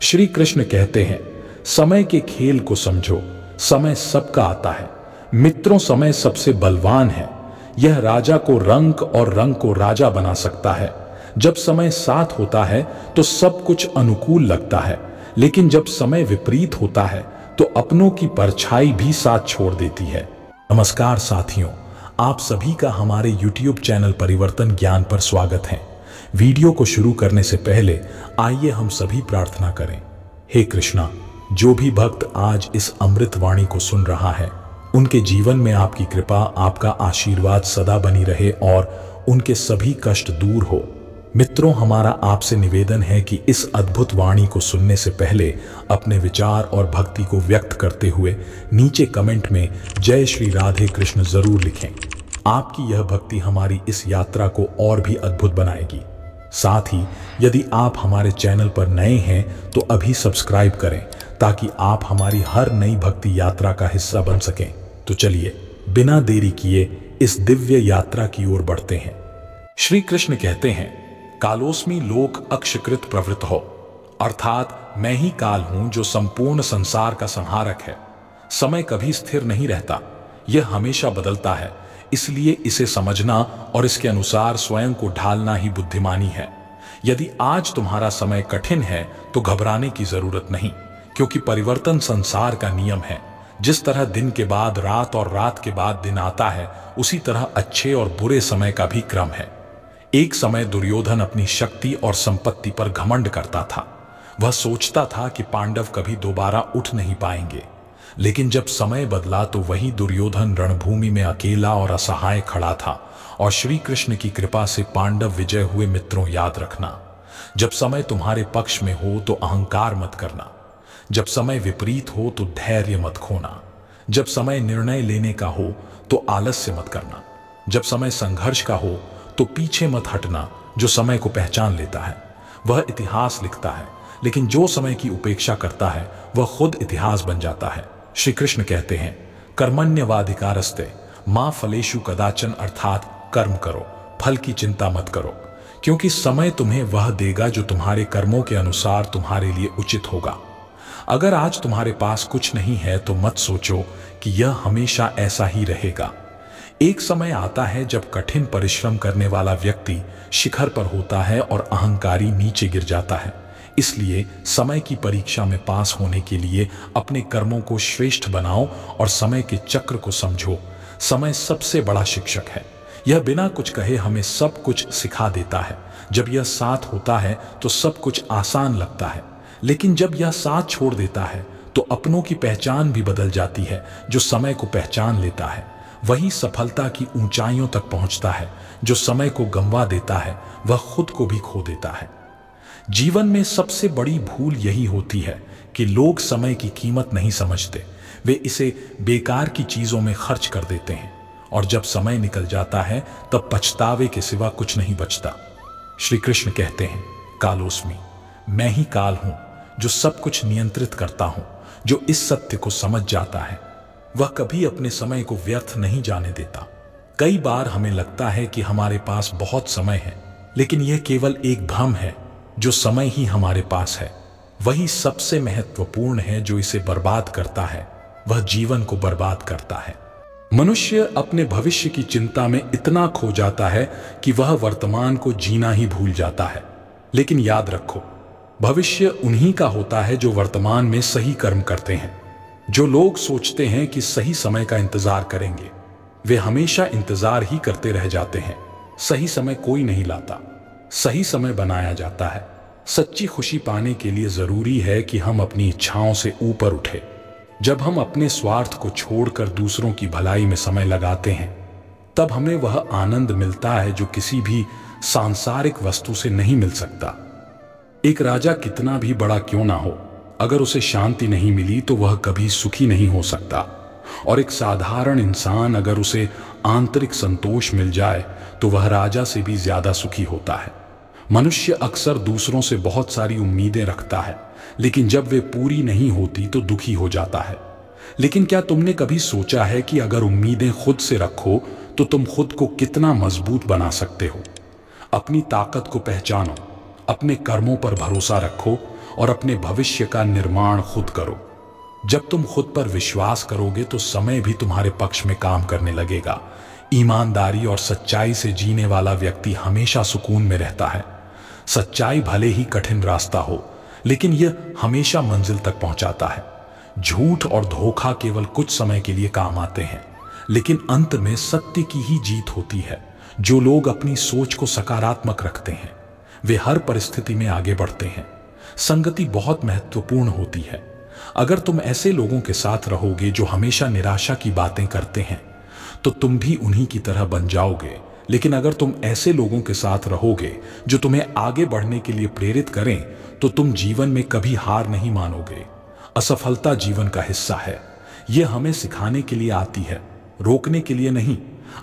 श्री कृष्ण कहते हैं, समय के खेल को समझो, समय सबका आता है। मित्रों, समय सबसे बलवान है। यह राजा को रंक और रंक को राजा बना सकता है। जब समय साथ होता है तो सब कुछ अनुकूल लगता है, लेकिन जब समय विपरीत होता है तो अपनों की परछाई भी साथ छोड़ देती है। नमस्कार साथियों, आप सभी का हमारे YouTube चैनल परिवर्तन ज्ञान पर स्वागत है। वीडियो को शुरू करने से पहले आइए हम सभी प्रार्थना करें। हे कृष्णा, जो भी भक्त आज इस अमृत वाणी को सुन रहा है, उनके जीवन में आपकी कृपा, आपका आशीर्वाद सदा बनी रहे और उनके सभी कष्ट दूर हो। मित्रों, हमारा आपसे निवेदन है कि इस अद्भुत वाणी को सुनने से पहले अपने विचार और भक्ति को व्यक्त करते हुए नीचे कमेंट में जय श्री राधे कृष्ण जरूर लिखें। आपकी यह भक्ति हमारी इस यात्रा को और भी अद्भुत बनाएगी। साथ ही यदि आप हमारे चैनल पर नए हैं तो अभी सब्सक्राइब करें ताकि आप हमारी हर नई भक्ति यात्रा का हिस्सा बन सकें। तो चलिए बिना देरी किए इस दिव्य यात्रा की ओर बढ़ते हैं। श्री कृष्ण कहते हैं, कालोस्मि लोक अक्षकृत प्रवृत्त हो, अर्थात मैं ही काल हूं जो संपूर्ण संसार का संहारक है। समय कभी स्थिर नहीं रहता, यह हमेशा बदलता है। इसलिए इसे समझना और इसके अनुसार स्वयं को ढालना ही बुद्धिमानी है। यदि आज तुम्हारा समय कठिन है तो घबराने की जरूरत नहीं, क्योंकि परिवर्तन संसार का नियम है। जिस तरह दिन के बाद रात और रात के बाद दिन आता है, उसी तरह अच्छे और बुरे समय का भी क्रम है। एक समय दुर्योधन अपनी शक्ति और संपत्ति पर घमंड करता था। वह सोचता था कि पांडव कभी दोबारा उठ नहीं पाएंगे। लेकिन जब समय बदला तो वही दुर्योधन रणभूमि में अकेला और असहाय खड़ा था और श्री कृष्ण की कृपा से पांडव विजय हुए। मित्रों, याद रखना, जब समय तुम्हारे पक्ष में हो तो अहंकार मत करना। जब समय विपरीत हो तो धैर्य मत खोना। जब समय निर्णय लेने का हो तो आलस्य मत करना। जब समय संघर्ष का हो तो पीछे मत हटना। जो समय को पहचान लेता है वह इतिहास लिखता है, लेकिन जो समय की उपेक्षा करता है वह खुद इतिहास बन जाता है। श्री कृष्ण कहते हैं, कर्मण्यवाधिकारस्ते मां फलेषु कदाचन, अर्थात कर्म करो, फल की चिंता मत करो, क्योंकि समय तुम्हें वह देगा जो तुम्हारे कर्मों के अनुसार तुम्हारे लिए उचित होगा। अगर आज तुम्हारे पास कुछ नहीं है तो मत सोचो कि यह हमेशा ऐसा ही रहेगा। एक समय आता है जब कठिन परिश्रम करने वाला व्यक्ति शिखर पर होता है और अहंकारी नीचे गिर जाता है। इसलिए समय की परीक्षा में पास होने के लिए अपने कर्मों को श्रेष्ठ बनाओ और समय के चक्र को समझो। समय सबसे बड़ा शिक्षक है। यह बिना कुछ कहे हमें सब कुछ सिखा देता है। जब यह साथ होता है तो सब कुछ आसान लगता है, लेकिन जब यह साथ छोड़ देता है तो अपनों की पहचान भी बदल जाती है। जो समय को पहचान लेता है वही सफलता की ऊंचाइयों तक पहुंचता है। जो समय को गंवा देता है वह खुद को भी खो देता है। जीवन में सबसे बड़ी भूल यही होती है कि लोग समय की कीमत नहीं समझते। वे इसे बेकार की चीजों में खर्च कर देते हैं और जब समय निकल जाता है तब पछतावे के सिवा कुछ नहीं बचता। श्री कृष्ण कहते हैं, कालोस्मि, मैं ही काल हूं जो सब कुछ नियंत्रित करता हूं। जो इस सत्य को समझ जाता है वह कभी अपने समय को व्यर्थ नहीं जाने देता। कई बार हमें लगता है कि हमारे पास बहुत समय है, लेकिन यह केवल एक भ्रम है। जो समय ही हमारे पास है वही सबसे महत्वपूर्ण है। जो इसे बर्बाद करता है वह जीवन को बर्बाद करता है। मनुष्य अपने भविष्य की चिंता में इतना खो जाता है कि वह वर्तमान को जीना ही भूल जाता है। लेकिन याद रखो, भविष्य उन्हीं का होता है जो वर्तमान में सही कर्म करते हैं। जो लोग सोचते हैं कि सही समय का इंतजार करेंगे, वे हमेशा इंतजार ही करते रह जाते हैं। सही समय कोई नहीं लाता, सही समय बनाया जाता है। सच्ची खुशी पाने के लिए जरूरी है कि हम अपनी इच्छाओं से ऊपर उठे। जब हम अपने स्वार्थ को छोड़कर दूसरों की भलाई में समय लगाते हैं, तब हमें वह आनंद मिलता है जो किसी भी सांसारिक वस्तु से नहीं मिल सकता। एक राजा कितना भी बड़ा क्यों ना हो, अगर उसे शांति नहीं मिली तो वह कभी सुखी नहीं हो सकता। और एक साधारण इंसान अगर उसे आंतरिक संतोष मिल जाए तो वह राजा से भी ज्यादा सुखी होता है। मनुष्य अक्सर दूसरों से बहुत सारी उम्मीदें रखता है, लेकिन जब वे पूरी नहीं होती तो दुखी हो जाता है। लेकिन क्या तुमने कभी सोचा है कि अगर उम्मीदें खुद से रखो तो तुम खुद को कितना मजबूत बना सकते हो? अपनी ताकत को पहचानो, अपने कर्मों पर भरोसा रखो और अपने भविष्य का निर्माण खुद करो। जब तुम खुद पर विश्वास करोगे तो समय भी तुम्हारे पक्ष में काम करने लगेगा। ईमानदारी और सच्चाई से जीने वाला व्यक्ति हमेशा सुकून में रहता है। सच्चाई भले ही कठिन रास्ता हो, लेकिन यह हमेशा मंजिल तक पहुंचाता है। झूठ और धोखा केवल कुछ समय के लिए काम आते हैं, लेकिन अंत में सत्य की ही जीत होती है। जो लोग अपनी सोच को सकारात्मक रखते हैं वे हर परिस्थिति में आगे बढ़ते हैं। संगति बहुत महत्वपूर्ण होती है। अगर तुम ऐसे लोगों के साथ रहोगे जो हमेशा निराशा की बातें करते हैं तो तुम भी उन्हीं की तरह बन जाओगे। लेकिन अगर तुम ऐसे लोगों के साथ रहोगे जो तुम्हें आगे बढ़ने के लिए प्रेरित करें तो तुम जीवन में कभी हार नहीं मानोगे। असफलता जीवन का हिस्सा है। यह हमें सिखाने के लिए आती है, रोकने के लिए नहीं।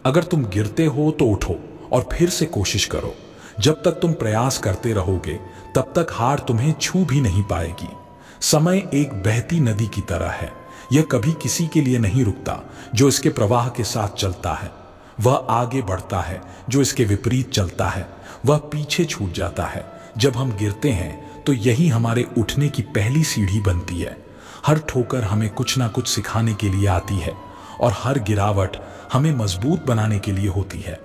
अगर तुम गिरते हो तो उठो और फिर से कोशिश करो। जब तक तुम प्रयास करते रहोगे तब तक हार तुम्हें छू भी नहीं पाएगी। समय एक बहती नदी की तरह है। यह कभी किसी के लिए नहीं रुकता। जो इसके प्रवाह के साथ चलता है वह आगे बढ़ता है, जो इसके विपरीत चलता है वह पीछे छूट जाता है। जब हम गिरते हैं तो यही हमारे उठने की पहली सीढ़ी बनती है। हर ठोकर हमें कुछ ना कुछ सिखाने के लिए आती है और हर गिरावट हमें मजबूत बनाने के लिए होती है।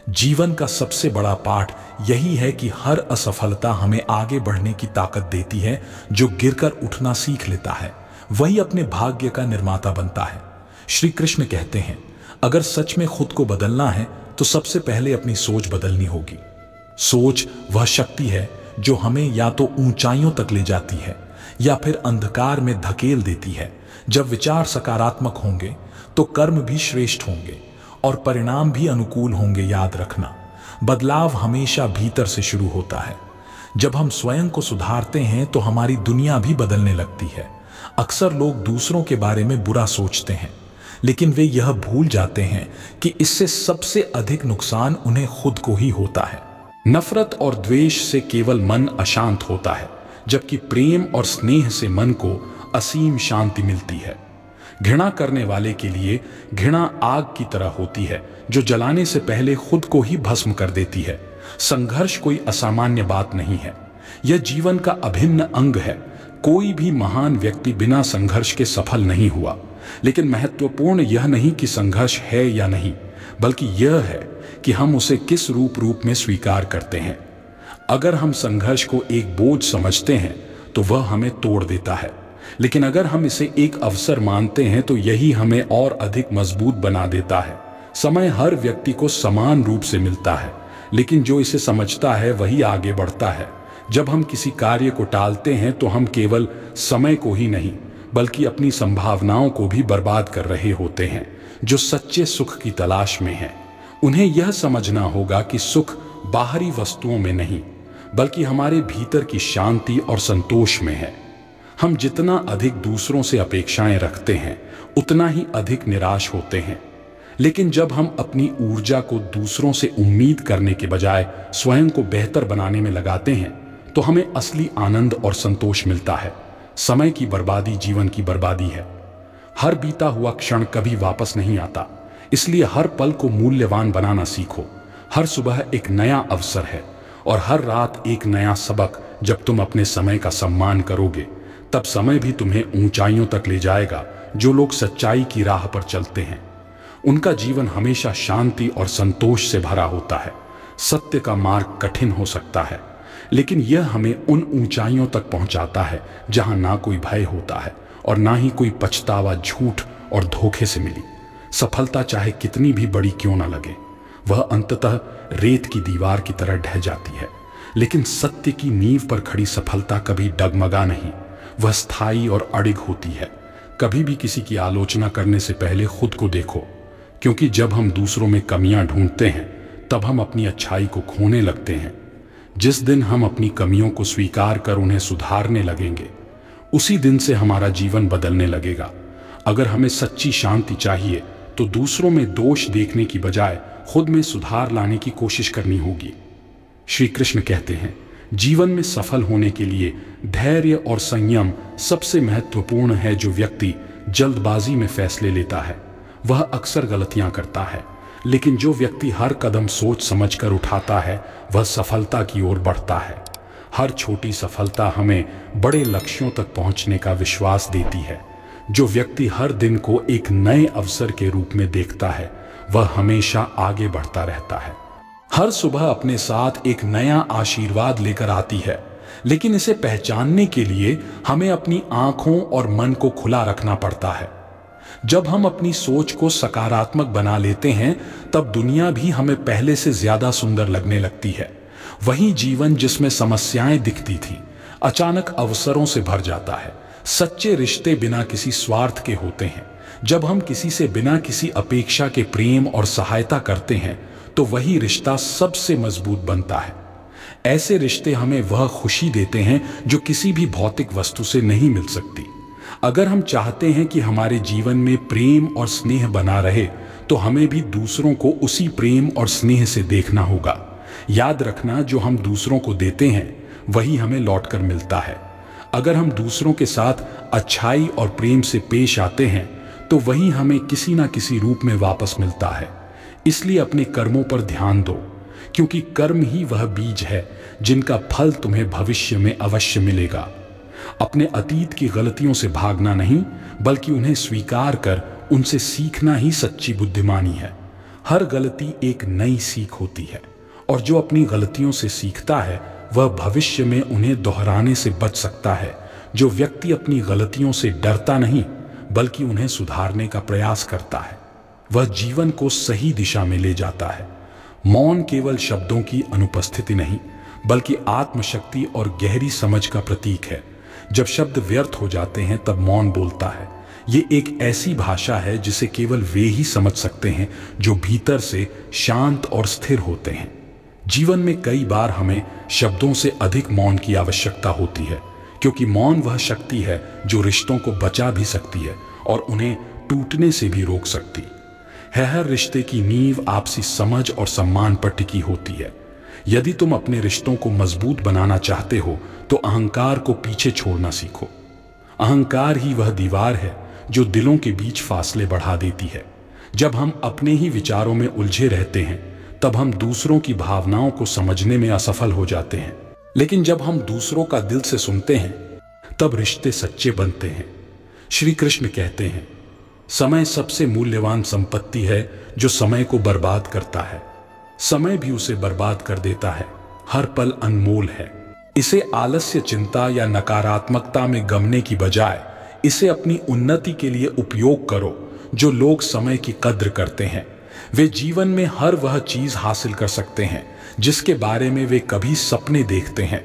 जीवन का सबसे बड़ा पाठ यही है कि हर असफलता हमें आगे बढ़ने की ताकत देती है। जो गिरकर उठना सीख लेता है वही अपने भाग्य का निर्माता बनता है। श्री कृष्ण कहते हैं, अगर सच में खुद को बदलना है तो सबसे पहले अपनी सोच बदलनी होगी। सोच वह शक्ति है जो हमें या तो ऊंचाइयों तक ले जाती है या फिर अंधकार में धकेल देती है। जब विचार सकारात्मक होंगे तो कर्म भी श्रेष्ठ होंगे और परिणाम भी अनुकूल होंगे। याद रखना, बदलाव हमेशा भीतर से शुरू होता है। जब हम स्वयं को सुधारते हैं तो हमारी दुनिया भी बदलने लगती है। अक्सर लोग दूसरों के बारे में बुरा सोचते हैं, लेकिन वे यह भूल जाते हैं कि इससे सबसे अधिक नुकसान उन्हें खुद को ही होता है। नफरत और द्वेष से केवल मन अशांत होता है, जबकि प्रेम और स्नेह से मन को असीम शांति मिलती है। घृणा करने वाले के लिए घृणा आग की तरह होती है जो जलाने से पहले खुद को ही भस्म कर देती है। संघर्ष कोई असामान्य बात नहीं है, यह जीवन का अभिन्न अंग है। कोई भी महान व्यक्ति बिना संघर्ष के सफल नहीं हुआ। लेकिन महत्वपूर्ण यह नहीं कि संघर्ष है या नहीं, बल्कि यह है कि हम उसे किस रूप में स्वीकार करते हैं। अगर हम संघर्ष को एक बोझ समझते हैं तो वह हमें तोड़ देता है, लेकिन अगर हम इसे एक अवसर मानते हैं तो यही हमें और अधिक मजबूत बना देता है। समय हर व्यक्ति को समान रूप से मिलता है, लेकिन जो इसे समझता है वही आगे बढ़ता है। जब हम किसी कार्य को टालते हैं तो हम केवल समय को ही नहीं बल्कि अपनी संभावनाओं को भी बर्बाद कर रहे होते हैं। जो सच्चे सुख की तलाश में हैं, उन्हें यह समझना होगा कि सुख बाहरी वस्तुओं में नहीं बल्कि हमारे भीतर की शांति और संतोष में है। हम जितना अधिक दूसरों से अपेक्षाएं रखते हैं उतना ही अधिक निराश होते हैं। लेकिन जब हम अपनी ऊर्जा को दूसरों से उम्मीद करने के बजाय स्वयं को बेहतर बनाने में लगाते हैं तो हमें असली आनंद और संतोष मिलता है। समय की बर्बादी जीवन की बर्बादी है। हर बीता हुआ क्षण कभी वापस नहीं आता, इसलिए हर पल को मूल्यवान बनाना सीखो। हर सुबह एक नया अवसर है और हर रात एक नया सबक। जब तुम अपने समय का सम्मान करोगे तब समय भी तुम्हें ऊंचाइयों तक ले जाएगा। जो लोग सच्चाई की राह पर चलते हैं उनका जीवन हमेशा शांति और संतोष से भरा होता है। सत्य का मार्ग कठिन हो सकता है, लेकिन यह हमें उन ऊंचाइयों तक पहुंचाता है जहां ना कोई भय होता है और ना ही कोई पछतावा झूठ और धोखे से मिली। सफलता चाहे कितनी भी बड़ी क्यों ना लगे, वह अंततः रेत की दीवार की तरह ढह जाती है। लेकिन सत्य की नींव पर खड़ी सफलता कभी डगमगा नहीं, वह स्थायी और अडिग होती है। कभी भी किसी की आलोचना करने से पहले खुद को देखो, क्योंकि जब हम दूसरों में कमियां ढूंढते हैं तब हम अपनी अच्छाई को खोने लगते हैं। जिस दिन हम अपनी कमियों को स्वीकार कर उन्हें सुधारने लगेंगे उसी दिन से हमारा जीवन बदलने लगेगा। अगर हमें सच्ची शांति चाहिए तो दूसरों में दोष देखने की बजाय खुद में सुधार लाने की कोशिश करनी होगी। श्री कृष्ण कहते हैं, जीवन में सफल होने के लिए धैर्य और संयम सबसे महत्वपूर्ण है। जो व्यक्ति जल्दबाजी में फैसले लेता है वह अक्सर गलतियां करता है, लेकिन जो व्यक्ति हर कदम सोच समझकर उठाता है वह सफलता की ओर बढ़ता है। हर छोटी सफलता हमें बड़े लक्ष्यों तक पहुंचने का विश्वास देती है। जो व्यक्ति हर दिन को एक नए अवसर के रूप में देखता है वह हमेशा आगे बढ़ता रहता है। हर सुबह अपने साथ एक नया आशीर्वाद लेकर आती है, लेकिन इसे पहचानने के लिए हमें अपनी आंखों और मन को खुला रखना पड़ता है। जब हम अपनी सोच को सकारात्मक बना लेते हैं तब दुनिया भी हमें पहले से ज्यादा सुंदर लगने लगती है। वहीं जीवन जिसमें समस्याएं दिखती थी अचानक अवसरों से भर जाता है। सच्चे रिश्ते बिना किसी स्वार्थ के होते हैं। जब हम किसी से बिना किसी अपेक्षा के प्रेम और सहायता करते हैं तो वही रिश्ता सबसे मजबूत बनता है। ऐसे रिश्ते हमें वह खुशी देते हैं जो किसी भी भौतिक वस्तु से नहीं मिल सकती। अगर हम चाहते हैं कि हमारे जीवन में प्रेम और स्नेह बना रहे तो हमें भी दूसरों को उसी प्रेम और स्नेह से देखना होगा। याद रखना, जो हम दूसरों को देते हैं वही हमें लौटकर मिलता है। अगर हम दूसरों के साथ अच्छाई और प्रेम से पेश आते हैं तो वही हमें किसी ना किसी रूप में वापस मिलता है। इसलिए अपने कर्मों पर ध्यान दो, क्योंकि कर्म ही वह बीज है जिनका फल तुम्हें भविष्य में अवश्य मिलेगा। अपने अतीत की गलतियों से भागना नहीं, बल्कि उन्हें स्वीकार कर उनसे सीखना ही सच्ची बुद्धिमानी है। हर गलती एक नई सीख होती है और जो अपनी गलतियों से सीखता है वह भविष्य में उन्हें दोहराने से बच सकता है। जो व्यक्ति अपनी गलतियों से डरता नहीं बल्कि उन्हें सुधारने का प्रयास करता है वह जीवन को सही दिशा में ले जाता है। मौन केवल शब्दों की अनुपस्थिति नहीं बल्कि आत्मशक्ति और गहरी समझ का प्रतीक है। जब शब्द व्यर्थ हो जाते हैं तब मौन बोलता है। ये एक ऐसी भाषा है जिसे केवल वे ही समझ सकते हैं जो भीतर से शांत और स्थिर होते हैं। जीवन में कई बार हमें शब्दों से अधिक मौन की आवश्यकता होती है, क्योंकि मौन वह शक्ति है जो रिश्तों को बचा भी सकती है और उन्हें टूटने से भी रोक सकती है। हर रिश्ते की नींव आपसी समझ और सम्मान पर टिकी होती है। यदि तुम अपने रिश्तों को मजबूत बनाना चाहते हो तो अहंकार को पीछे छोड़ना सीखो। अहंकार ही वह दीवार है जो दिलों के बीच फासले बढ़ा देती है। जब हम अपने ही विचारों में उलझे रहते हैं तब हम दूसरों की भावनाओं को समझने में असफल हो जाते हैं, लेकिन जब हम दूसरों का दिल से सुनते हैं तब रिश्ते सच्चे बनते हैं। श्री कृष्ण कहते हैं, समय सबसे मूल्यवान संपत्ति है जो समय को बर्बाद करता है, समय भी उसे बर्बाद कर देता है। हर पल अनमोल है। इसे आलस्य, चिंता या नकारात्मकता में गंवाने की बजाय इसे अपनी उन्नति के लिए उपयोग करो। जो लोग समय की कद्र करते हैं वे जीवन में हर वह चीज हासिल कर सकते हैं जिसके बारे में वे कभी सपने देखते हैं।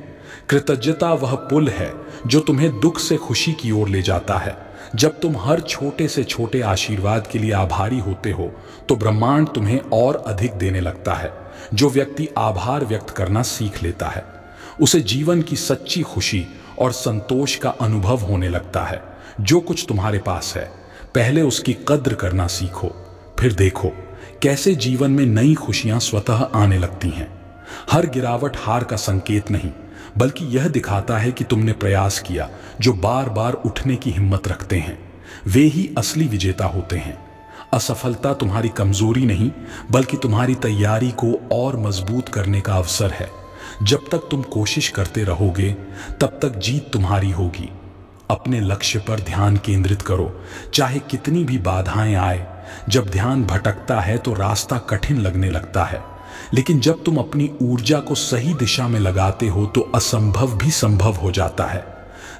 कृतज्ञता वह पुल है जो तुम्हें दुख से खुशी की ओर ले जाता है। जब तुम हर छोटे से छोटे आशीर्वाद के लिए आभारी होते हो तो ब्रह्मांड तुम्हें और अधिक देने लगता है। जो व्यक्ति आभार व्यक्त करना सीख लेता है उसे जीवन की सच्ची खुशी और संतोष का अनुभव होने लगता है। जो कुछ तुम्हारे पास है पहले उसकी कद्र करना सीखो, फिर देखो कैसे जीवन में नई खुशियां स्वतः आने लगती हैं। हर गिरावट हार का संकेत नहीं बल्कि यह दिखाता है कि तुमने प्रयास किया। जो बार बार उठने की हिम्मत रखते हैं वे ही असली विजेता होते हैं। असफलता तुम्हारी कमजोरी नहीं बल्कि तुम्हारी तैयारी को और मजबूत करने का अवसर है। जब तक तुम कोशिश करते रहोगे तब तक जीत तुम्हारी होगी। अपने लक्ष्य पर ध्यान केंद्रित करो, चाहे कितनी भी बाधाएं आए। जब ध्यान भटकता है तो रास्ता कठिन लगने लगता है, लेकिन जब तुम अपनी ऊर्जा को सही दिशा में लगाते हो तो असंभव भी संभव हो जाता है।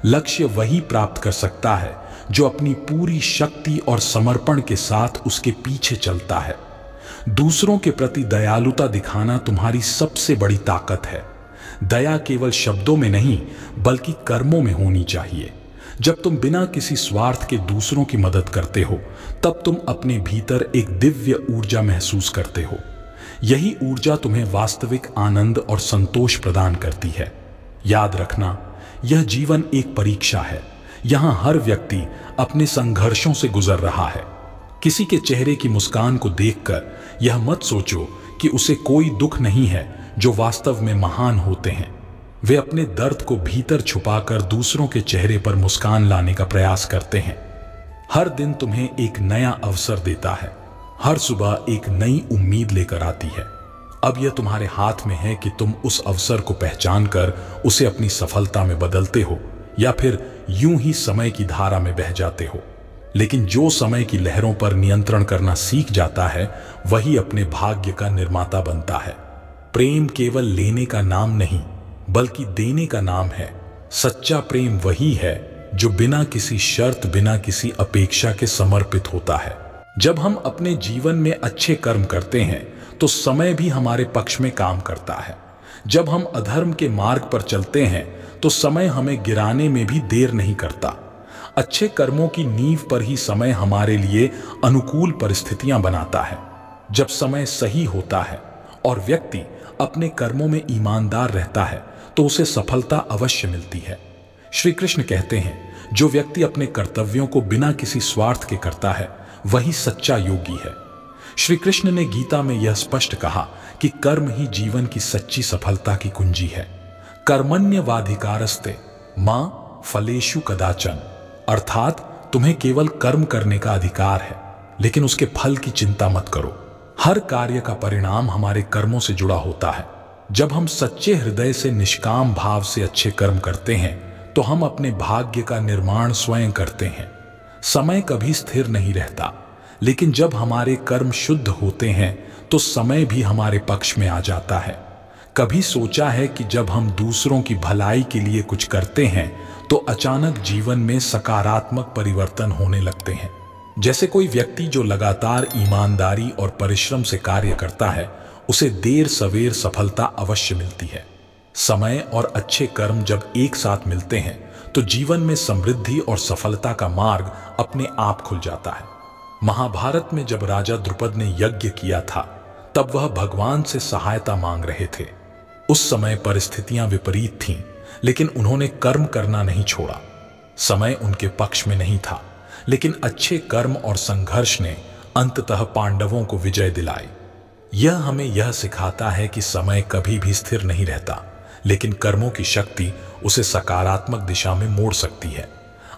लक्ष्य वही प्राप्त कर सकता है जो अपनी पूरी शक्ति और समर्पण के साथ उसके पीछे चलता है। दूसरों के प्रति दयालुता दिखाना तुम्हारी सबसे बड़ी ताकत है। दया केवल शब्दों में नहीं बल्कि कर्मों में होनी चाहिए। जब तुम बिना किसी स्वार्थ के दूसरों की मदद करते हो तब तुम अपने भीतर एक दिव्य ऊर्जा महसूस करते हो। यही ऊर्जा तुम्हें वास्तविक आनंद और संतोष प्रदान करती है। याद रखना, यह जीवन एक परीक्षा है। यहां हर व्यक्ति अपने संघर्षों से गुजर रहा है। किसी के चेहरे की मुस्कान को देखकर यह मत सोचो कि उसे कोई दुख नहीं है जो वास्तव में महान होते हैं। वे अपने दर्द को भीतर छुपाकर दूसरों के चेहरे पर मुस्कान लाने का प्रयास करते हैं। हर दिन तुम्हें एक नया अवसर देता है। हर सुबह एक नई उम्मीद लेकर आती है। अब यह तुम्हारे हाथ में है कि तुम उस अवसर को पहचान कर उसे अपनी सफलता में बदलते हो या फिर यूं ही समय की धारा में बह जाते हो। लेकिन जो समय की लहरों पर नियंत्रण करना सीख जाता है वही अपने भाग्य का निर्माता बनता है। प्रेम केवल लेने का नाम नहीं बल्कि देने का नाम है। सच्चा प्रेम वही है जो बिना किसी शर्त, बिना किसी अपेक्षा के समर्पित होता है। जब हम अपने जीवन में अच्छे कर्म करते हैं तो समय भी हमारे पक्ष में काम करता है। जब हम अधर्म के मार्ग पर चलते हैं तो समय हमें गिराने में भी देर नहीं करता। अच्छे कर्मों की नींव पर ही समय हमारे लिए अनुकूल परिस्थितियां बनाता है। जब समय सही होता है और व्यक्ति अपने कर्मों में ईमानदार रहता है तो उसे सफलता अवश्य मिलती है। श्री कृष्ण कहते हैं, जो व्यक्ति अपने कर्तव्यों को बिना किसी स्वार्थ के करता है वही सच्चा योगी है। श्री कृष्ण ने गीता में यह स्पष्ट कहा कि कर्म ही जीवन की सच्ची सफलता की कुंजी है। कर्मण्यवाधिकारस्ते मां फलेषु कदाचन, अर्थात तुम्हें केवल कर्म करने का अधिकार है, लेकिन उसके फल की चिंता मत करो। हर कार्य का परिणाम हमारे कर्मों से जुड़ा होता है। जब हम सच्चे हृदय से, निष्काम भाव से अच्छे कर्म करते हैं तो हम अपने भाग्य का निर्माण स्वयं करते हैं। समय कभी स्थिर नहीं रहता, लेकिन जब हमारे कर्म शुद्ध होते हैं तो समय भी हमारे पक्ष में आ जाता है। कभी सोचा है कि जब हम दूसरों की भलाई के लिए कुछ करते हैं तो अचानक जीवन में सकारात्मक परिवर्तन होने लगते हैं। जैसे कोई व्यक्ति जो लगातार ईमानदारी और परिश्रम से कार्य करता है उसे देर सवेर सफलता अवश्य मिलती है। समय और अच्छे कर्म जब एक साथ मिलते हैं तो जीवन में समृद्धि और सफलता का मार्ग अपने आप खुल जाता है। महाभारत में जब राजा द्रुपद ने यज्ञ किया था तब वह भगवान से सहायता मांग रहे थे। उस समय परिस्थितियां विपरीत थीं, लेकिन उन्होंने कर्म करना नहीं छोड़ा। समय उनके पक्ष में नहीं था, लेकिन अच्छे कर्म और संघर्ष ने अंततः पांडवों को विजय दिलाई। यह हमें यह सिखाता है कि समय कभी भी स्थिर नहीं रहता, लेकिन कर्मों की शक्ति उसे सकारात्मक दिशा में मोड़ सकती है।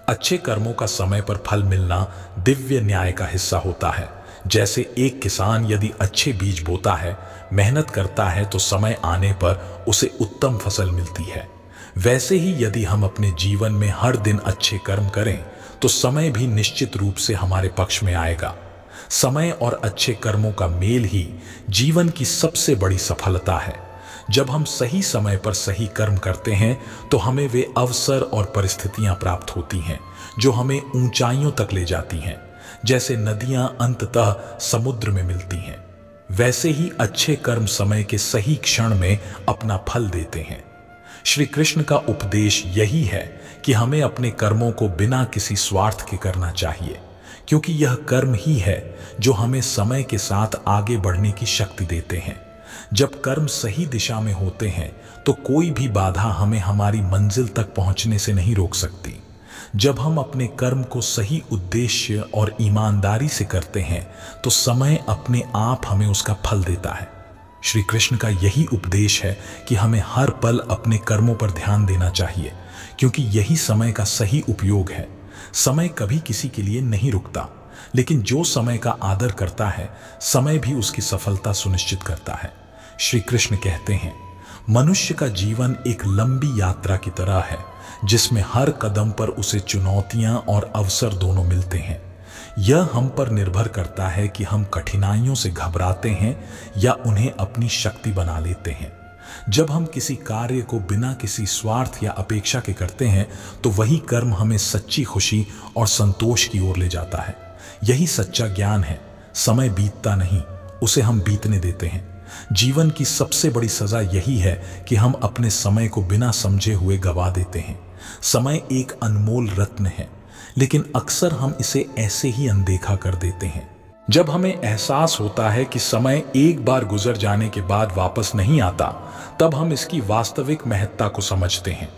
अच्छे कर्मों का समय पर फल मिलना दिव्य न्याय का हिस्सा होता है। जैसे एक किसान यदि अच्छे बीज बोता है, मेहनत करता है तो समय आने पर उसे उत्तम फसल मिलती है। वैसे ही यदि हम अपने जीवन में हर दिन अच्छे कर्म करें तो समय भी निश्चित रूप से हमारे पक्ष में आएगा। समय और अच्छे कर्मों का मेल ही जीवन की सबसे बड़ी सफलता है। जब हम सही समय पर सही कर्म करते हैं तो हमें वे अवसर और परिस्थितियां प्राप्त होती हैं जो हमें ऊंचाइयों तक ले जाती हैं। जैसे नदियां अंततः समुद्र में मिलती हैं, वैसे ही अच्छे कर्म समय के सही क्षण में अपना फल देते हैं। श्री कृष्ण का उपदेश यही है कि हमें अपने कर्मों को बिना किसी स्वार्थ के करना चाहिए, क्योंकि यह कर्म ही है जो हमें समय के साथ आगे बढ़ने की शक्ति देते हैं। जब कर्म सही दिशा में होते हैं तो कोई भी बाधा हमें हमारी मंजिल तक पहुंचने से नहीं रोक सकती। जब हम अपने कर्म को सही उद्देश्य और ईमानदारी से करते हैं तो समय अपने आप हमें उसका फल देता है। श्री कृष्ण का यही उपदेश है कि हमें हर पल अपने कर्मों पर ध्यान देना चाहिए, क्योंकि यही समय का सही उपयोग है। समय कभी किसी के लिए नहीं रुकता, लेकिन जो समय का आदर करता है, समय भी उसकी सफलता सुनिश्चित करता है। श्री कृष्ण कहते हैं, मनुष्य का जीवन एक लंबी यात्रा की तरह है जिसमें हर कदम पर उसे चुनौतियां और अवसर दोनों मिलते हैं। यह हम पर निर्भर करता है कि हम कठिनाइयों से घबराते हैं या उन्हें अपनी शक्ति बना लेते हैं। जब हम किसी कार्य को बिना किसी स्वार्थ या अपेक्षा के करते हैं तो वही कर्म हमें सच्ची खुशी और संतोष की ओर ले जाता है। यही सच्चा ज्ञान है। समय बीतता नहीं, उसे हम बीतने देते हैं। जीवन की सबसे बड़ी सजा यही है कि हम अपने समय को बिना समझे हुए गवा देते हैं। समय एक अनमोल रत्न है, लेकिन अक्सर हम इसे ऐसे ही अनदेखा कर देते हैं। जब हमें एहसास होता है कि समय एक बार गुजर जाने के बाद वापस नहीं आता, तब हम इसकी वास्तविक महत्ता को समझते हैं।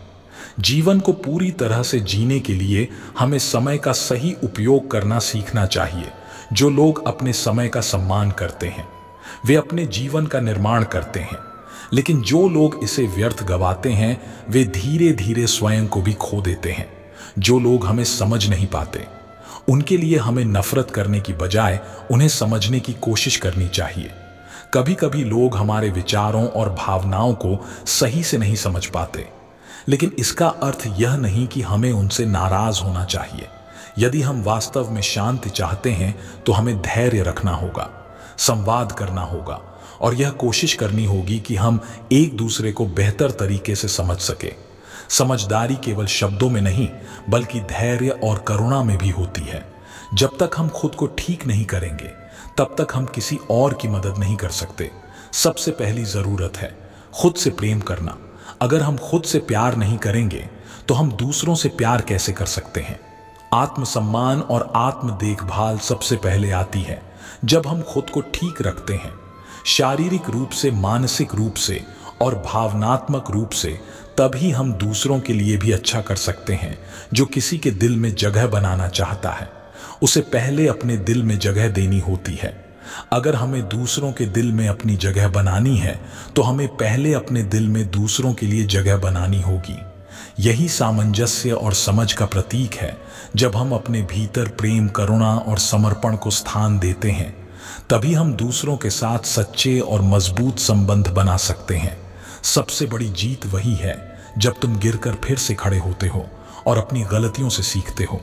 जीवन को पूरी तरह से जीने के लिए हमें समय का सही उपयोग करना सीखना चाहिए। जो लोग अपने समय का सम्मान करते हैं वे अपने जीवन का निर्माण करते हैं, लेकिन जो लोग इसे व्यर्थ गवाते हैं वे धीरे धीरे स्वयं को भी खो देते हैं। जो लोग हमें समझ नहीं पाते उनके लिए हमें नफरत करने की बजाय उन्हें समझने की कोशिश करनी चाहिए। कभी कभी लोग हमारे विचारों और भावनाओं को सही से नहीं समझ पाते, लेकिन इसका अर्थ यह नहीं कि हमें उनसे नाराज होना चाहिए। यदि हम वास्तव में शांति चाहते हैं तो हमें धैर्य रखना होगा, संवाद करना होगा और यह कोशिश करनी होगी कि हम एक दूसरे को बेहतर तरीके से समझ सके। समझदारी केवल शब्दों में नहीं बल्कि धैर्य और करुणा में भी होती है। जब तक हम खुद को ठीक नहीं करेंगे तब तक हम किसी और की मदद नहीं कर सकते। सबसे पहली जरूरत है खुद से प्रेम करना। अगर हम खुद से प्यार नहीं करेंगे तो हम दूसरों से प्यार कैसे कर सकते हैं। आत्मसम्मान और आत्म देखभाल सबसे पहले आती है जब हम खुद को ठीक रखते हैं, शारीरिक रूप से, मानसिक रूप से और भावनात्मक रूप से। तभी हम दूसरों के लिए भी अच्छा कर सकते हैं। जो किसी के दिल में जगह बनाना चाहता है उसे पहले अपने दिल में जगह देनी होती है। अगर हमें दूसरों के दिल में अपनी जगह बनानी है तो हमें पहले अपने दिल में दूसरों के लिए जगह बनानी होगी। यही सामंजस्य और समझ का प्रतीक है। जब हम अपने भीतर प्रेम, करुणा और समर्पण को स्थान देते हैं तभी हम दूसरों के साथ सच्चे और मजबूत संबंध बना सकते हैं। सबसे बड़ी जीत वही है जब तुम गिरकर फिर से खड़े होते हो और अपनी गलतियों से सीखते हो।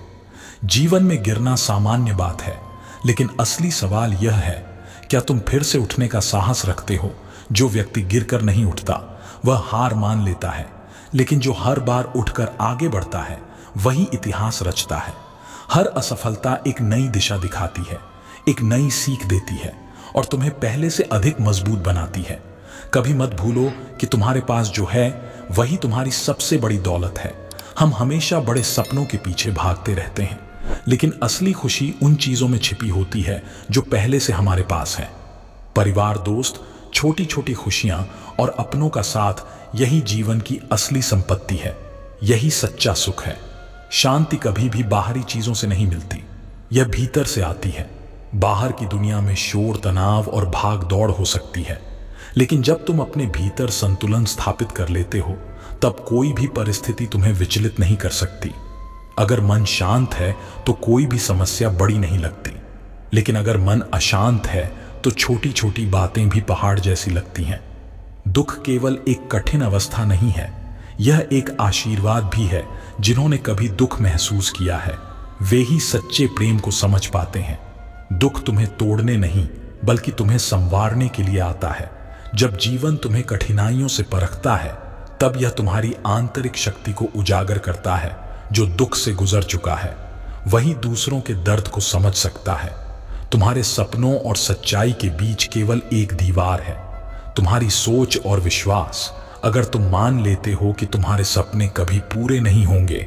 जीवन में गिरना सामान्य बात है, लेकिन असली सवाल यह है, क्या तुम फिर से उठने का साहस रखते हो। जो व्यक्ति गिरकर नहीं उठता वह हार मान लेता है, लेकिन जो हर बार उठकर आगे बढ़ता है वही इतिहास रचता है। हर असफलता एक नई दिशा दिखाती है, एक नई सीख देती है और तुम्हें पहले से अधिक मजबूत बनाती है। कभी मत भूलो कि तुम्हारे पास जो है वही तुम्हारी सबसे बड़ी दौलत है। हम हमेशा बड़े सपनों के पीछे भागते रहते हैं, लेकिन असली खुशी उन चीजों में छिपी होती है जो पहले से हमारे पास है। परिवार, दोस्त, छोटी छोटी खुशियां और अपनों का साथ, यही जीवन की असली संपत्ति है। यही सच्चा सुख है। शांति कभी भी बाहरी चीजों से नहीं मिलती, यह भीतर से आती है। बाहर की दुनिया में शोर, तनाव और भाग दौड़ हो सकती है, लेकिन जब तुम अपने भीतर संतुलन स्थापित कर लेते हो तब कोई भी परिस्थिति तुम्हें विचलित नहीं कर सकती। अगर मन शांत है तो कोई भी समस्या बड़ी नहीं लगती, लेकिन अगर मन अशांत है तो छोटी छोटी बातें भी पहाड़ जैसी लगती हैं। दुख केवल एक कठिन अवस्था नहीं है, यह एक आशीर्वाद भी है। जिन्होंने कभी दुख महसूस किया है वे ही सच्चे प्रेम को समझ पाते हैं। दुख तुम्हें तोड़ने नहीं बल्कि तुम्हें संवारने के लिए आता है। जब जीवन तुम्हें कठिनाइयों से परखता है तब यह तुम्हारी आंतरिक शक्ति को उजागर करता है। जो दुख से गुजर चुका है वही दूसरों के दर्द को समझ सकता है। तुम्हारे सपनों और सच्चाई के बीच केवल एक दीवार है, तुम्हारी सोच और विश्वास। अगर तुम मान लेते हो कि तुम्हारे सपने कभी पूरे नहीं होंगे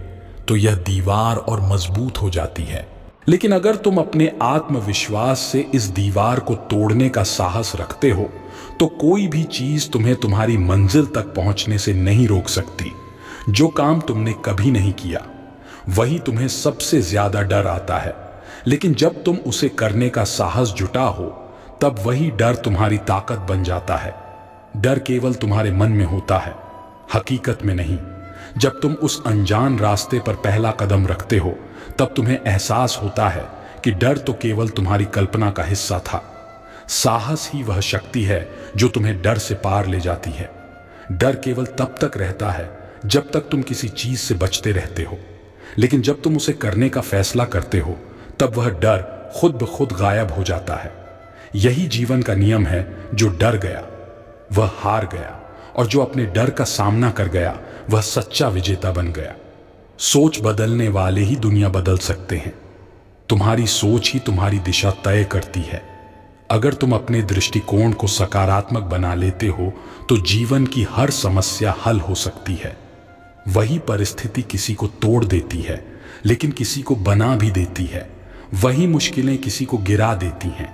तो यह दीवार और मजबूत हो जाती है। लेकिन अगर तुम अपने आत्मविश्वास से इस दीवार को तोड़ने का साहस रखते हो तो कोई भी चीज तुम्हें तुम्हारी मंजिल तक पहुंचने से नहीं रोक सकती। जो काम तुमने कभी नहीं किया वही तुम्हें सबसे ज्यादा डर आता है, लेकिन जब तुम उसे करने का साहस जुटा हो तब वही डर तुम्हारी ताकत बन जाता है। डर केवल तुम्हारे मन में होता है, हकीकत में नहीं। जब तुम उस अनजान रास्ते पर पहला कदम रखते हो तब तुम्हें एहसास होता है कि डर तो केवल तुम्हारी कल्पना का हिस्सा था। साहस ही वह शक्ति है जो तुम्हें डर से पार ले जाती है। डर केवल तब तक रहता है जब तक तुम किसी चीज से बचते रहते हो, लेकिन जब तुम उसे करने का फैसला करते हो तब वह डर खुद ब खुद गायब हो जाता है। यही जीवन का नियम है। जो डर गया वह हार गया और जो अपने डर का सामना कर गया वह सच्चा विजेता बन गया। सोच बदलने वाले ही दुनिया बदल सकते हैं। तुम्हारी सोच ही तुम्हारी दिशा तय करती है। अगर तुम अपने दृष्टिकोण को सकारात्मक बना लेते हो तो जीवन की हर समस्या हल हो सकती है। वही परिस्थिति किसी को तोड़ देती है लेकिन किसी को बना भी देती है। वही मुश्किलें किसी को गिरा देती हैं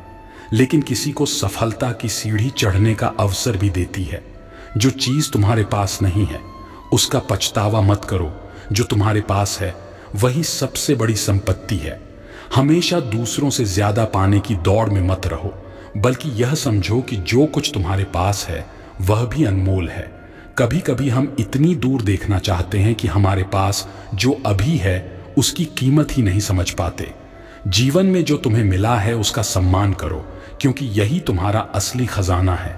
लेकिन किसी को सफलता की सीढ़ी चढ़ने का अवसर भी देती है। जो चीज तुम्हारे पास नहीं है उसका पछतावा मत करो, जो तुम्हारे पास है वही सबसे बड़ी संपत्ति है। हमेशा दूसरों से ज्यादा पाने की दौड़ में मत रहो, बल्कि यह समझो कि जो कुछ तुम्हारे पास है वह भी अनमोल है। कभी कभी हम इतनी दूर देखना चाहते हैं कि हमारे पास जो अभी है उसकी कीमत ही नहीं समझ पाते। जीवन में जो तुम्हें मिला है उसका सम्मान करो, क्योंकि यही तुम्हारा असली खजाना है।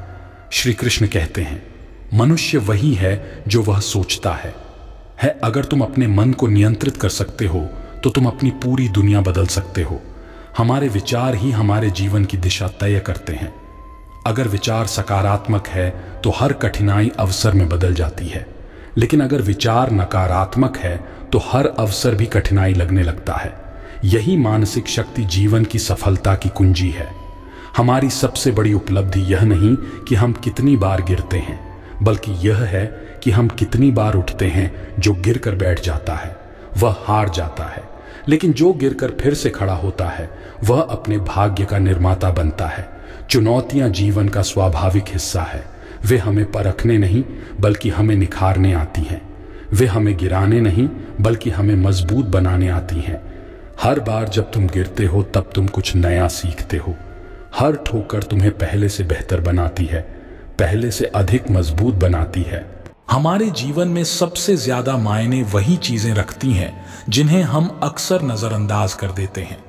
श्री कृष्ण कहते हैं, मनुष्य वही है जो वह सोचता है। अगर तुम अपने मन को नियंत्रित कर सकते हो तो तुम अपनी पूरी दुनिया बदल सकते हो। हमारे विचार ही हमारे जीवन की दिशा तय करते हैं। अगर विचार सकारात्मक है तो हर कठिनाई अवसर में बदल जाती है, लेकिन अगर विचार नकारात्मक है तो हर अवसर भी कठिनाई लगने लगता है। यही मानसिक शक्ति जीवन की सफलता की कुंजी है। हमारी सबसे बड़ी उपलब्धि यह नहीं कि हम कितनी बार गिरते हैं, बल्कि यह है कि हम कितनी बार उठते हैं। जो गिरकर बैठ जाता है वह हार जाता है, लेकिन जो गिरकर फिर से खड़ा होता है वह अपने भाग्य का निर्माता बनता है। चुनौतियां जीवन का स्वाभाविक हिस्सा है। वे हमें परखने नहीं बल्कि हमें निखारने आती हैं। वे हमें गिराने नहीं बल्कि हमें मजबूत बनाने आती हैं। हर बार जब तुम गिरते हो तब तुम कुछ नया सीखते हो। हर ठोकर तुम्हें पहले से बेहतर बनाती है, पहले से अधिक मजबूत बनाती है। हमारे जीवन में सबसे ज्यादा मायने वही चीजें रखती हैं जिन्हें हम अक्सर नजरअंदाज कर देते हैं।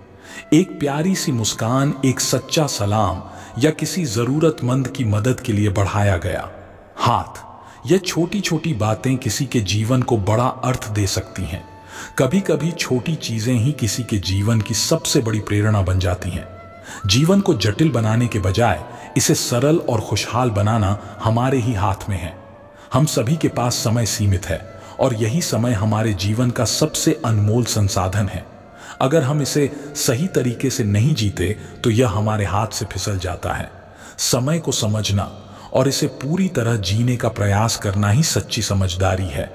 एक प्यारी सी मुस्कान, एक सच्चा सलाम या किसी जरूरतमंद की मदद के लिए बढ़ाया गया हाथ, यह छोटी छोटी बातें किसी के जीवन को बड़ा अर्थ दे सकती हैं। कभी कभी छोटी चीजें ही किसी के जीवन की सबसे बड़ी प्रेरणा बन जाती हैं। जीवन को जटिल बनाने के बजाय इसे सरल और खुशहाल बनाना हमारे ही हाथ में है। हम सभी के पास समय सीमित है और यही समय हमारे जीवन का सबसे अनमोल संसाधन है। अगर हम इसे सही तरीके से नहीं जीते तो यह हमारे हाथ से फिसल जाता है। समय को समझना और इसे पूरी तरह जीने का प्रयास करना ही सच्ची समझदारी है।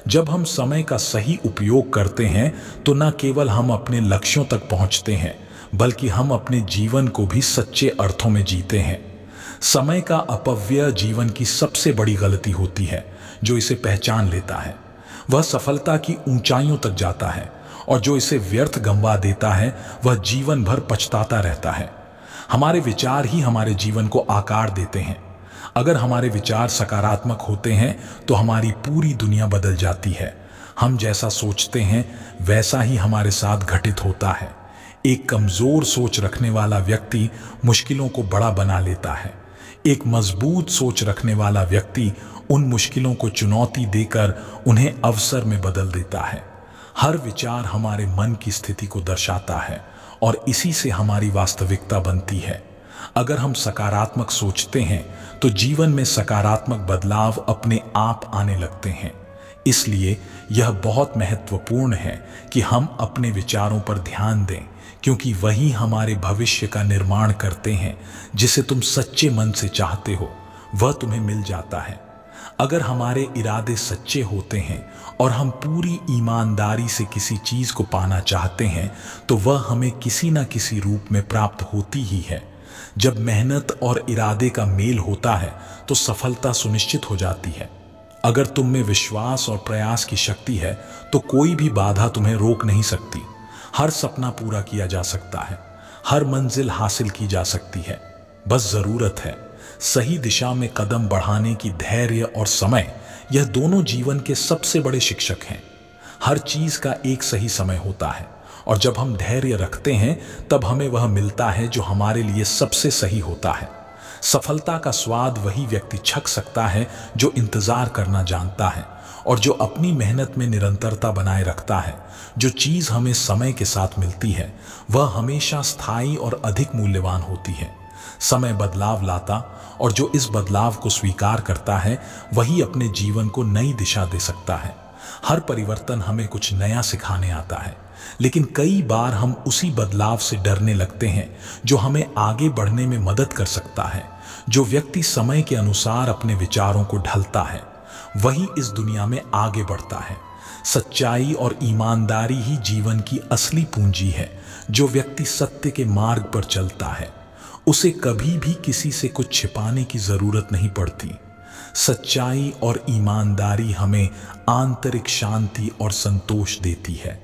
जब हम समय का सही उपयोग करते हैं तो न केवल हम अपने लक्ष्यों तक पहुंचते हैं, बल्कि हम अपने जीवन को भी सच्चे अर्थों में जीते हैं। समय का अपव्यय जीवन की सबसे बड़ी गलती होती है। जो इसे पहचान लेता है वह सफलता की ऊंचाइयों तक जाता है, और जो इसे व्यर्थ गंवा देता है वह जीवन भर पछताता रहता है। हमारे विचार ही हमारे जीवन को आकार देते हैं। अगर हमारे विचार सकारात्मक होते हैं तो हमारी पूरी दुनिया बदल जाती है। हम जैसा सोचते हैं वैसा ही हमारे साथ घटित होता है। एक कमजोर सोच रखने वाला व्यक्ति मुश्किलों को बड़ा बना लेता है। एक मजबूत सोच रखने वाला व्यक्ति उन मुश्किलों को चुनौती देकर उन्हें अवसर में बदल देता है। हर विचार हमारे मन की स्थिति को दर्शाता है और इसी से हमारी वास्तविकता बनती है। अगर हम सकारात्मक सोचते हैं तो जीवन में सकारात्मक बदलाव अपने आप आने लगते हैं। इसलिए यह बहुत महत्वपूर्ण है कि हम अपने विचारों पर ध्यान दें, क्योंकि वही हमारे भविष्य का निर्माण करते हैं। जिसे तुम सच्चे मन से चाहते हो वह तुम्हें मिल जाता है। अगर हमारे इरादे सच्चे होते हैं और हम पूरी ईमानदारी से किसी चीज को पाना चाहते हैं तो वह हमें किसी न किसी रूप में प्राप्त होती ही है। जब मेहनत और इरादे का मेल होता है तो सफलता सुनिश्चित हो जाती है। अगर तुम में विश्वास और प्रयास की शक्ति है तो कोई भी बाधा तुम्हें रोक नहीं सकती। हर सपना पूरा किया जा सकता है, हर मंजिल हासिल की जा सकती है। बस जरूरत है सही दिशा में कदम बढ़ाने की। धैर्य और समय, यह दोनों जीवन के सबसे बड़े शिक्षक हैं। हर चीज का एक सही समय होता है, और जब हम धैर्य रखते हैं तब हमें वह मिलता है जो हमारे लिए सबसे सही होता है। सफलता का स्वाद वही व्यक्ति चख सकता है जो इंतजार करना जानता है और जो अपनी मेहनत में निरंतरता बनाए रखता है। जो चीज हमें समय के साथ मिलती है वह हमेशा स्थायी और अधिक मूल्यवान होती है। समय बदलाव लाता, और जो इस बदलाव को स्वीकार करता है वही अपने जीवन को नई दिशा दे सकता है। हर परिवर्तन हमें कुछ नया सिखाने आता है, लेकिन कई बार हम उसी बदलाव से डरने लगते हैं जो हमें आगे बढ़ने में मदद कर सकता है। जो व्यक्ति समय के अनुसार अपने विचारों को ढलता है वही इस दुनिया में आगे बढ़ता है। सच्चाई और ईमानदारी ही जीवन की असली पूंजी है। जो व्यक्ति सत्य के मार्ग पर चलता है उसे कभी भी किसी से कुछ छिपाने की जरूरत नहीं पड़ती। सच्चाई और ईमानदारी हमें आंतरिक शांति और संतोष देती है।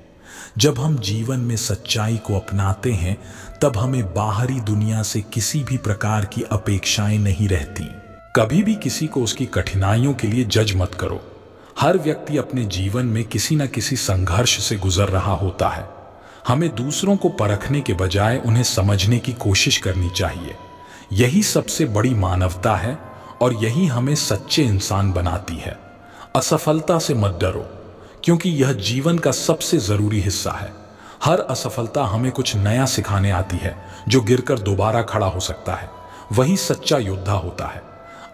जब हम जीवन में सच्चाई को अपनाते हैं तब हमें बाहरी दुनिया से किसी भी प्रकार की अपेक्षाएं नहीं रहती। कभी भी किसी को उसकी कठिनाइयों के लिए जज मत करो। हर व्यक्ति अपने जीवन में किसी न किसी संघर्ष से गुजर रहा होता है। हमें दूसरों को परखने के बजाय उन्हें समझने की कोशिश करनी चाहिए। यही सबसे बड़ी मानवता है और यही हमें सच्चे इंसान बनाती है। असफलता से मत डरो, क्योंकि यह जीवन का सबसे जरूरी हिस्सा है। हर असफलता हमें कुछ नया सिखाने आती है, जो गिरकर दोबारा खड़ा हो सकता है। वही सच्चा योद्धा होता है।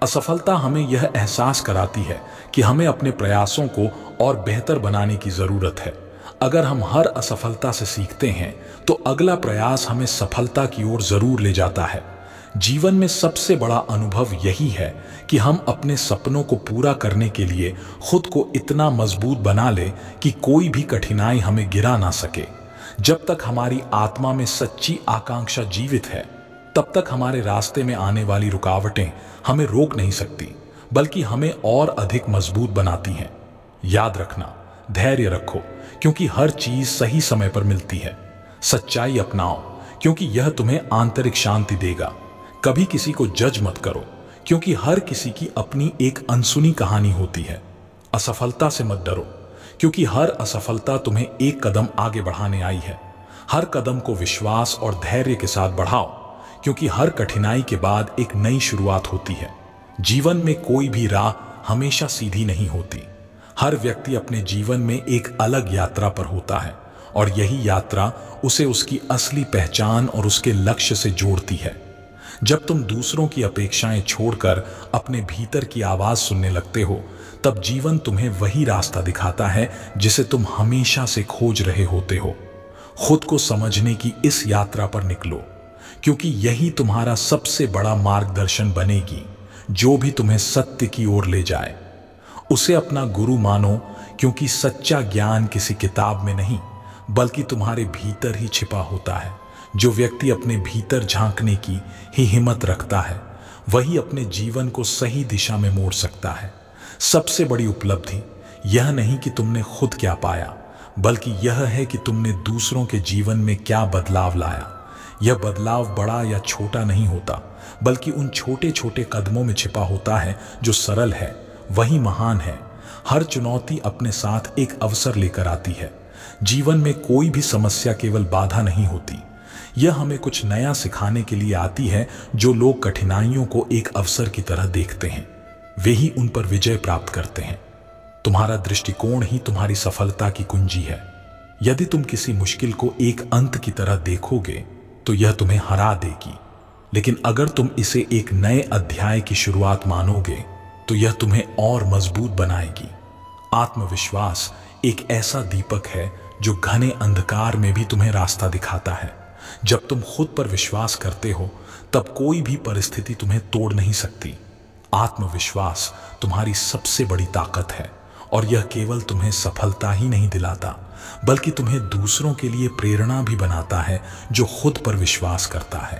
असफलता हमें यह एहसास कराती है कि हमें अपने प्रयासों को और बेहतर बनाने की जरूरत है। अगर हम हर असफलता से सीखते हैं तो अगला प्रयास हमें सफलता की ओर जरूर ले जाता है। जीवन में सबसे बड़ा अनुभव यही है कि हम अपने सपनों को पूरा करने के लिए खुद को इतना मजबूत बना ले कि कोई भी कठिनाई हमें गिरा ना सके। जब तक हमारी आत्मा में सच्ची आकांक्षा जीवित है, तब तक हमारे रास्ते में आने वाली रुकावटें हमें रोक नहीं सकती, बल्कि हमें और अधिक मजबूत बनाती हैं। याद रखना, धैर्य रखो, क्योंकि हर चीज सही समय पर मिलती है। सच्चाई अपनाओ, क्योंकि यह तुम्हें आंतरिक शांति देगा। कभी किसी को जज मत करो, क्योंकि हर किसी की अपनी एक अनसुनी कहानी होती है। असफलता से मत डरो, क्योंकि हर असफलता तुम्हें एक कदम आगे बढ़ाने आई है। हर कदम को विश्वास और धैर्य के साथ बढ़ाओ, क्योंकि हर कठिनाई के बाद एक नई शुरुआत होती है। जीवन में कोई भी राह हमेशा सीधी नहीं होती। हर व्यक्ति अपने जीवन में एक अलग यात्रा पर होता है, और यही यात्रा उसे उसकी असली पहचान और उसके लक्ष्य से जोड़ती है। जब तुम दूसरों की अपेक्षाएं छोड़कर अपने भीतर की आवाज सुनने लगते हो, तब जीवन तुम्हें वही रास्ता दिखाता है जिसे तुम हमेशा से खोज रहे होते हो। खुद को समझने की इस यात्रा पर निकलो, क्योंकि यही तुम्हारा सबसे बड़ा मार्गदर्शन बनेगी, जो भी तुम्हें सत्य की ओर ले जाए। उसे अपना गुरु मानो, क्योंकि सच्चा ज्ञान किसी किताब में नहीं, बल्कि तुम्हारे भीतर ही छिपा होता है। जो व्यक्ति अपने भीतर झांकने की ही हिम्मत रखता है, वही अपने जीवन को सही दिशा में मोड़ सकता है। सबसे बड़ी उपलब्धि यह नहीं कि तुमने खुद क्या पाया, बल्कि यह है कि तुमने दूसरों के जीवन में क्या बदलाव लाया। यह बदलाव बड़ा या छोटा नहीं होता, बल्कि उन छोटे छोटे कदमों में छिपा होता है। जो सरल है वही महान है। हर चुनौती अपने साथ एक अवसर लेकर आती है। जीवन में कोई भी समस्या केवल बाधा नहीं होती, यह हमें कुछ नया सिखाने के लिए आती है। जो लोग कठिनाइयों को एक अवसर की तरह देखते हैं, वे ही उन पर विजय प्राप्त करते हैं। तुम्हारा दृष्टिकोण ही तुम्हारी सफलता की कुंजी है। यदि तुम किसी मुश्किल को एक अंत की तरह देखोगे, तो यह तुम्हें हरा देगी, लेकिन अगर तुम इसे एक नए अध्याय की शुरुआत मानोगे, तो यह तुम्हें और मजबूत बनाएगी। आत्मविश्वास एक ऐसा दीपक है जो घने अंधकार में भी तुम्हें रास्ता दिखाता है। जब तुम खुद पर विश्वास करते हो, तब कोई भी परिस्थिति तुम्हें तोड़ नहीं सकती। आत्मविश्वास तुम्हारी सबसे बड़ी ताकत है, और यह केवल तुम्हें सफलता ही नहीं दिलाता, बल्कि तुम्हें दूसरों के लिए प्रेरणा भी बनाता है जो खुद पर विश्वास करता है।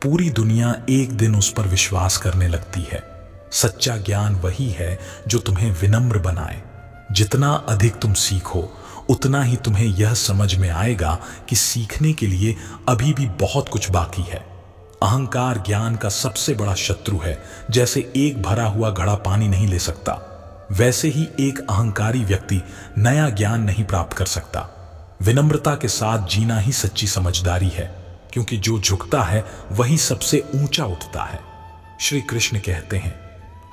पूरी दुनिया एक दिन उस पर विश्वास करने लगती है। सच्चा ज्ञान वही है जो तुम्हें विनम्र बनाए। जितना अधिक तुम सीखो, उतना ही तुम्हें यह समझ में आएगा कि सीखने के लिए अभी भी बहुत कुछ बाकी है। अहंकार ज्ञान का सबसे बड़ा शत्रु है। जैसे एक भरा हुआ घड़ा पानी नहीं ले सकता, वैसे ही एक अहंकारी व्यक्ति नया ज्ञान नहीं प्राप्त कर सकता। विनम्रता के साथ जीना ही सच्ची समझदारी है, क्योंकि जो झुकता है वही सबसे ऊंचा उठता है। श्री कृष्ण कहते हैं,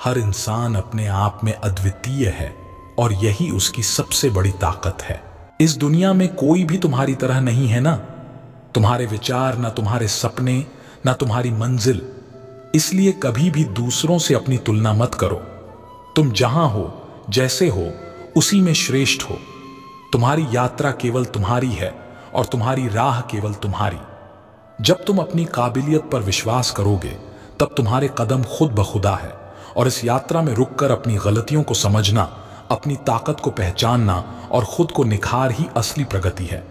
हर इंसान अपने आप में अद्वितीय है, और यही उसकी सबसे बड़ी ताकत है। इस दुनिया में कोई भी तुम्हारी तरह नहीं है ना। तुम्हारे विचार, ना तुम्हारे सपने, ना तुम्हारी मंजिल। इसलिए कभी भी दूसरों से अपनी तुलना मत करो। तुम जहां हो, जैसे हो, उसी में श्रेष्ठ हो। तुम्हारी यात्रा केवल तुम्हारी है, और तुम्हारी राह केवल तुम्हारी। जब तुम अपनी काबिलियत पर विश्वास करोगे, तब तुम्हारे कदम खुद ब खुदा है। और इस यात्रा में रुककर अपनी गलतियों को समझना, अपनी ताकत को पहचानना और खुद को निखार ही असली प्रगति है।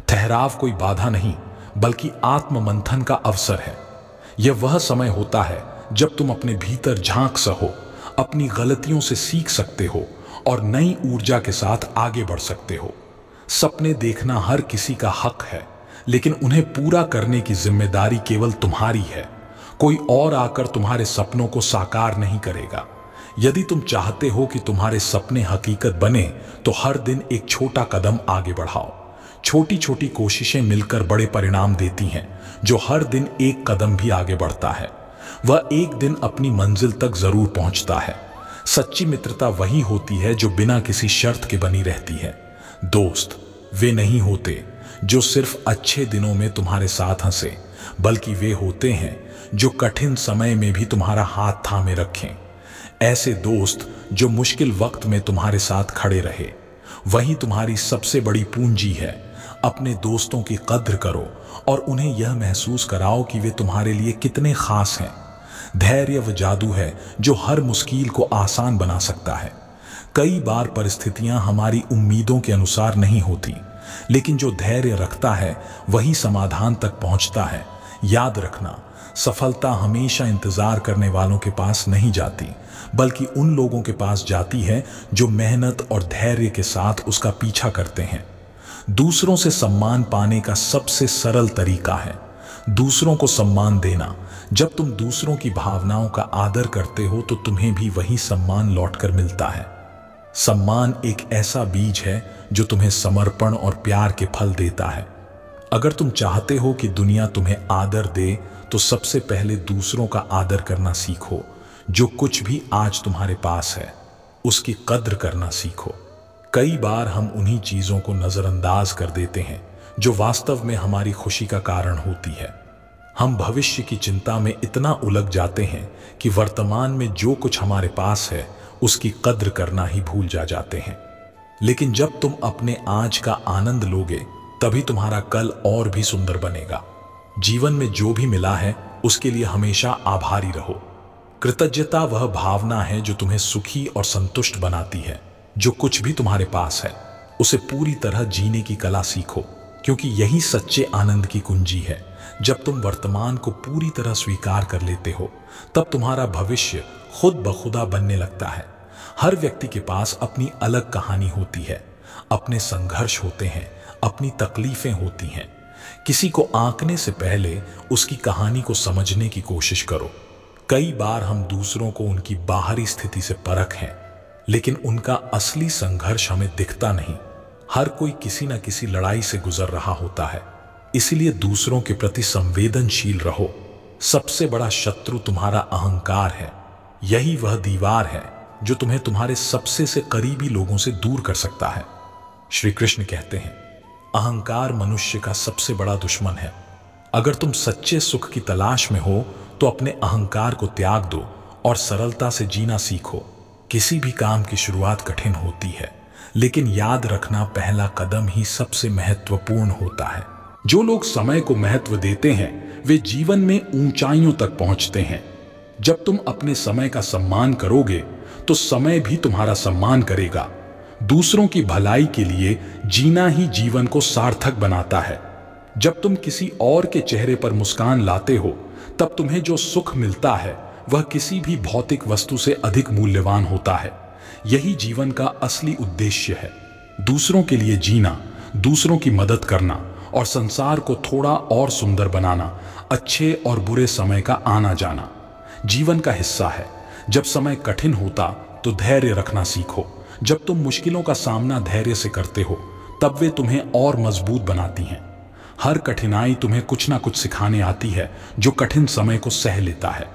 ठहराव कोई बाधा नहीं, बल्कि आत्म मंथन का अवसर है। यह वह समय होता है जब तुम अपने भीतर झांक सको, अपनी गलतियों से सीख सकते हो और नई ऊर्जा के साथ आगे बढ़ सकते हो। सपने देखना हर किसी का हक है, लेकिन उन्हें पूरा करने की जिम्मेदारी केवल तुम्हारी है। कोई और आकर तुम्हारे सपनों को साकार नहीं करेगा। यदि तुम चाहते हो कि तुम्हारे सपने हकीकत बने, तो हर दिन एक छोटा कदम आगे बढ़ाओ। छोटी छोटी कोशिशें मिलकर बड़े परिणाम देती हैं, जो हर दिन एक कदम भी आगे बढ़ता है। वह एक दिन अपनी मंजिल तक जरूर पहुंचता है। सच्ची मित्रता वही होती है जो बिना किसी शर्त के बनी रहती है। दोस्त वे नहीं होते जो सिर्फ अच्छे दिनों में तुम्हारे साथ हंसे, बल्कि वे होते हैं जो कठिन समय में भी तुम्हारा हाथ थामे रखें। ऐसे दोस्त जो मुश्किल वक्त में तुम्हारे साथ खड़े रहे, वही तुम्हारी सबसे बड़ी पूंजी है। अपने दोस्तों की कद्र करो और उन्हें यह महसूस कराओ कि वे तुम्हारे लिए कितने खास हैं। धैर्य वह जादू है जो हर मुश्किल को आसान बना सकता है। कई बार परिस्थितियां हमारी उम्मीदों के अनुसार नहीं होती, लेकिन जो धैर्य रखता है वही समाधान तक पहुंचता है। याद रखना, सफलता हमेशा इंतजार करने वालों के पास नहीं जाती, बल्कि उन लोगों के पास जाती है जो मेहनत और धैर्य के साथ उसका पीछा करते हैं। दूसरों से सम्मान पाने का सबसे सरल तरीका है दूसरों को सम्मान देना। जब तुम दूसरों की भावनाओं का आदर करते हो तो तुम्हें भी वही सम्मान लौटकर मिलता है। सम्मान एक ऐसा बीज है जो तुम्हें समर्पण और प्यार के फल देता है। अगर तुम चाहते हो कि दुनिया तुम्हें आदर दे तो सबसे पहले दूसरों का आदर करना सीखो। जो कुछ भी आज तुम्हारे पास है उसकी कद्र करना सीखो। कई बार हम उन्हीं चीजों को नजरअंदाज कर देते हैं जो वास्तव में हमारी खुशी का कारण होती है। हम भविष्य की चिंता में इतना उलझ जाते हैं कि वर्तमान में जो कुछ हमारे पास है उसकी कद्र करना ही भूल जाते हैं। लेकिन जब तुम अपने आज का आनंद लोगे तभी तुम्हारा कल और भी सुंदर बनेगा। जीवन में जो भी मिला है उसके लिए हमेशा आभारी रहो। कृतज्ञता वह भावना है जो तुम्हें सुखी और संतुष्ट बनाती है। जो कुछ भी तुम्हारे पास है उसे पूरी तरह जीने की कला सीखो, क्योंकि यही सच्चे आनंद की कुंजी है। जब तुम वर्तमान को पूरी तरह स्वीकार कर लेते हो तब तुम्हारा भविष्य खुद ब खुदा बनने लगता है। हर व्यक्ति के पास अपनी अलग कहानी होती है, अपने संघर्ष होते हैं, अपनी तकलीफें होती हैं। किसी को आंकने से पहले उसकी कहानी को समझने की कोशिश करो। कई बार हम दूसरों को उनकी बाहरी स्थिति से परख हैं, लेकिन उनका असली संघर्ष हमें दिखता नहीं। हर कोई किसी न किसी लड़ाई से गुजर रहा होता है, इसलिए दूसरों के प्रति संवेदनशील रहो। सबसे बड़ा शत्रु तुम्हारा अहंकार है। यही वह दीवार है जो तुम्हें तुम्हारे सबसे से करीबी लोगों से दूर कर सकता है। श्री कृष्ण कहते हैं, अहंकार मनुष्य का सबसे बड़ा दुश्मन है। अगर तुम सच्चे सुख की तलाश में हो तो अपने अहंकार को त्याग दो और सरलता से जीना सीखो। किसी भी काम की शुरुआत कठिन होती है, लेकिन याद रखना पहला कदम ही सबसे महत्वपूर्ण होता है। जो लोग समय को महत्व देते हैं वे जीवन में ऊंचाइयों तक पहुंचते हैं। जब तुम अपने समय का सम्मान करोगे तो समय भी तुम्हारा सम्मान करेगा। दूसरों की भलाई के लिए जीना ही जीवन को सार्थक बनाता है। जब तुम किसी और के चेहरे पर मुस्कान लाते हो तब तुम्हें जो सुख मिलता है वह किसी भी भौतिक वस्तु से अधिक मूल्यवान होता है। यही जीवन का असली उद्देश्य है, दूसरों के लिए जीना, दूसरों की मदद करना और संसार को थोड़ा और सुंदर बनाना। अच्छे और बुरे समय का आना जाना जीवन का हिस्सा है। जब समय कठिन होता तो धैर्य रखना सीखो। जब तुम मुश्किलों का सामना धैर्य से करते हो तब वे तुम्हें और मजबूत बनाती हैं। हर कठिनाई तुम्हें कुछ ना कुछ सिखाने आती है। जो कठिन समय को सह लेता है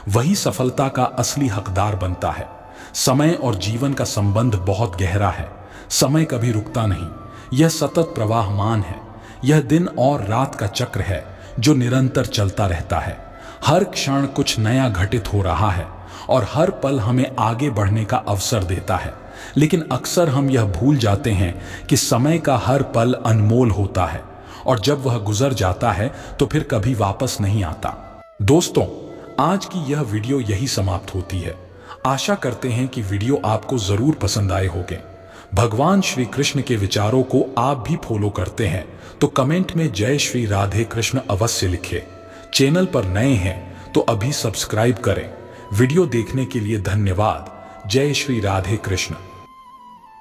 वही सफलता का असली हकदार बनता है। समय और जीवन का संबंध बहुत गहरा है। समय कभी रुकता नहीं, यह सतत प्रवाहमान है। यह दिन और रात का चक्र है जो निरंतर चलता रहता है। हर क्षण कुछ नया घटित हो रहा है और हर पल हमें आगे बढ़ने का अवसर देता है। लेकिन अक्सर हम यह भूल जाते हैं कि समय का हर पल अनमोल होता है और जब वह गुजर जाता है तो फिर कभी वापस नहीं आता। दोस्तों, आज की यह वीडियो यही समाप्त होती है। आशा करते हैं कि वीडियो आपको जरूर पसंद आए होंगे। भगवान श्री कृष्ण के विचारों को आप भी फॉलो करते हैं तो कमेंट में जय श्री राधे कृष्ण अवश्य लिखें। चैनल पर नए हैं तो अभी सब्सक्राइब करें। वीडियो देखने के लिए धन्यवाद। जय श्री राधे कृष्ण।